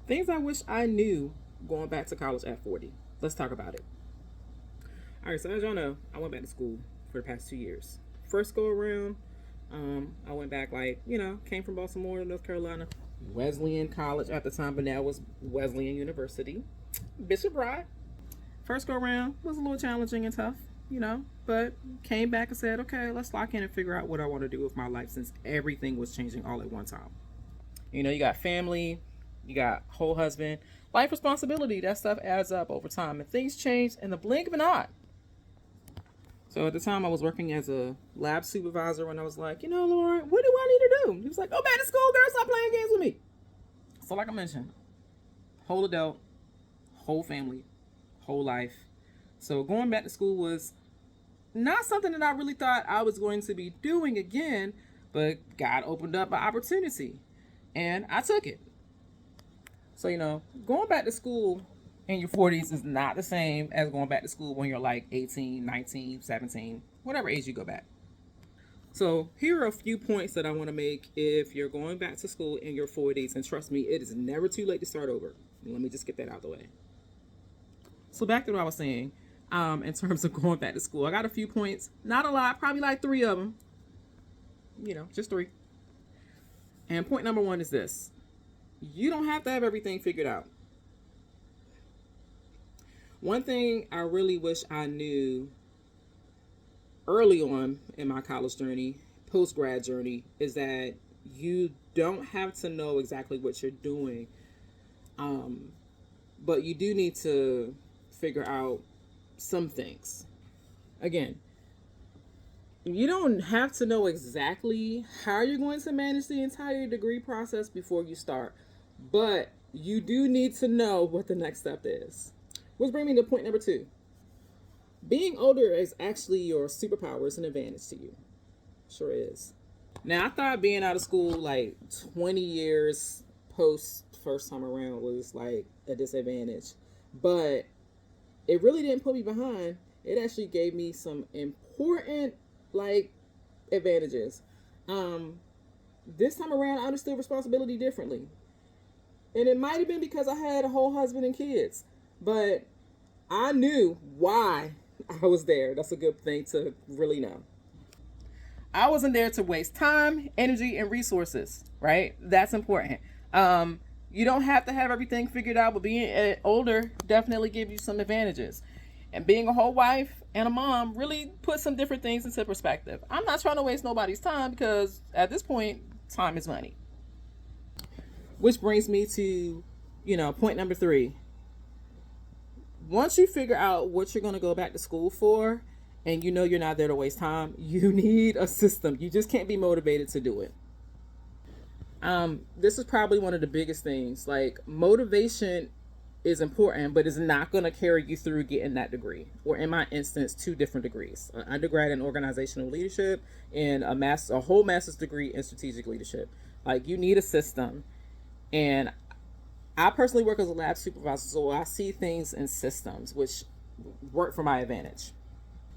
Things I wish I knew going back to college at 40. Let's talk about it. All right, so as y'all know, I went back to school for the past 2 years. First go around, I went back came from Baltimore, North Carolina, Wesleyan College at the time, but now it was Wesleyan University, Bishop Bride. First go around was a little challenging and tough, but came back and said, okay, let's lock in and figure out what I want to do with my life since everything was changing all at one time. You got family, you got whole husband, life responsibility. That stuff adds up over time, and things change in the blink of an eye. So at the time, I was working as a lab supervisor, and I was like, Lord, what do I need to do? He was like, go back to school, girl. Stop playing games with me. So like I mentioned, whole adult, whole family, whole life. So going back to school was not something that I really thought I was going to be doing again, but God opened up an opportunity, and I took it. So, going back to school in your 40s is not the same as going back to school when you're like 18, 19, 17, whatever age you go back. So here are a few points that I want to make if you're going back to school in your 40s. And trust me, it is never too late to start over. Let me just get that out of the way. So back to what I was saying, in terms of going back to school, I got a few points, not a lot, probably like 3 of them, just 3. And point number 1 is this: you don't have to have everything figured out. One thing I really wish I knew early on in my college journey, post-grad journey, is that you don't have to know exactly what you're doing, but you do need to figure out some things. Again, you don't have to know exactly how you're going to manage the entire degree process before you start, but you do need to know what the next step is. Which brings me to point number 2. Being older is actually your superpower. It's an advantage to you. Sure is. Now, I thought being out of school like 20 years post first time around was like a disadvantage, but it really didn't put me behind. It actually gave me some important advantages. This time around, I understood responsibility differently. And it might have been because I had a whole husband and kids, but I knew why I was there. That's a good thing to really know. I wasn't there to waste time, energy, and resources, right? That's important. You don't have to have everything figured out, but being older definitely gives you some advantages. And being a whole wife and a mom really puts some different things into perspective. I'm not trying to waste nobody's time because at this point, time is money. Which brings me to, point number 3. Once you figure out what you're going to go back to school for, and you're not there to waste time, you need a system. You just can't be motivated to do it. This is probably one of the biggest things. Motivation is important, but it's not going to carry you through getting that degree. Or in my instance, 2 different degrees: an undergrad in organizational leadership and a whole master's degree in strategic leadership. You need a system. And I personally work as a lab supervisor, so I see things in systems which work for my advantage.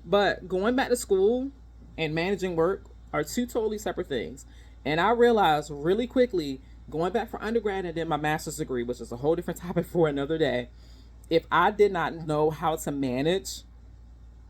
But going back to school and managing work are 2 totally separate things. And I realized really quickly, going back for undergrad and then my master's degree, which is a whole different topic for another day, if I did not know how to manage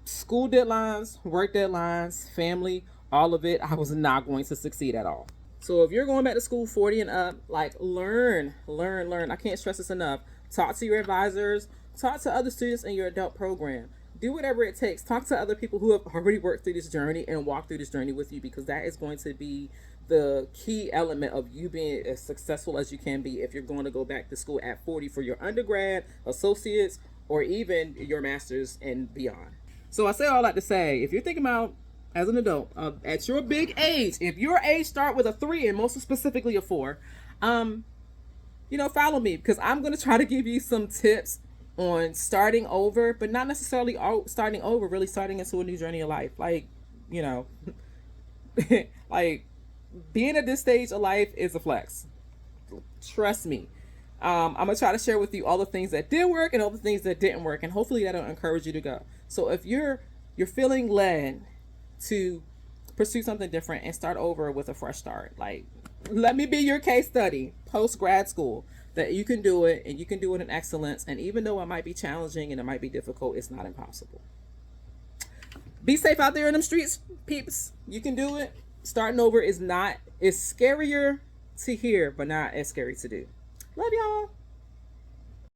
school deadlines, work deadlines, family, all of it, I was not going to succeed at all. So if you're going back to school 40 and up, learn. I can't stress this enough. Talk to your advisors. Talk to other students in your adult program. Do whatever it takes. Talk to other people who have already worked through this journey and walk through this journey with you, because that is going to be the key element of you being as successful as you can be if you're going to go back to school at 40 for your undergrad, associates, or even your master's and beyond. So I say all that to say, if you're thinking about as an adult, at your big age, if your age start with a 3 and most specifically a 4, follow me, because I'm going to try to give you some tips on starting over, but not necessarily starting over, really starting into a new journey of life. Being at this stage of life is a flex. Trust me. I'm going to try to share with you all the things that did work and all the things that didn't work, and hopefully that'll encourage you to go. So if you're feeling led to pursue something different and start over with a fresh start, let me be your case study. Post grad school, that you can do it, and you can do it in excellence. And even though it might be challenging and it might be difficult, it's not impossible. Be safe out there in them streets, peeps. You can do it. Starting over is not, it's scarier to hear, but not as scary to do. Love y'all.